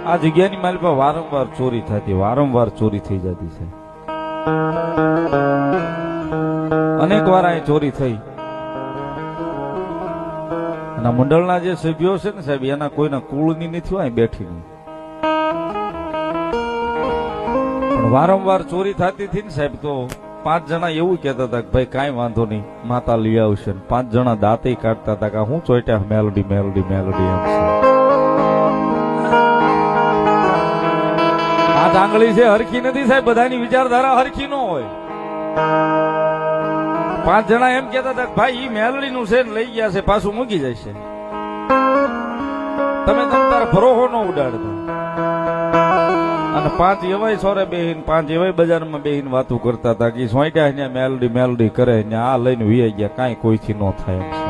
આ જગ્યાની મારી પાસે વારંવાર ચોરી થતી, વારંવાર ચોરી થઈ જતી છે. અનેક વાર અહીં ચોરી થઈ. અને મંડળના જે સભ્યો છે ને સાહેબ, એના કોઈના કુળની નથી હોય બેઠી નહીં, પણ વારંવાર ચોરી થતી હતી ને સાહેબ. તો 5 જણા એવું કહેતા હતા કે ભાઈ કાંઈ વાંધો નહીં, માતા લઈ આવશે. 5 જણા દાંતે કાઢતા હતા કે હું ચોટ્યા મેલોડી મેલોડી મેલોડી એમ છે. આ આંગળી છે હરખી નથી સાહેબ, બધાની વિચારધારા હરખી ન હોય. 5 જણા એમ કહેતા હતા કે ભાઈ ઈ મેલોડી નું છે લઈ ગયા છે, પાછું મૂકી જાય છે, તમે તાર ભરોહો ન ઉડાડતો. અને 5 એવાય સોરે બેહીન, 5 એવાય બજારમાં બેહીન વાતું કરતા હતા કે સોંટ્યા મેલોડી મેલોડી કરે ને આ લઈને વી ગયા, કાંઈ કોઈથી ન થાય એમ છે.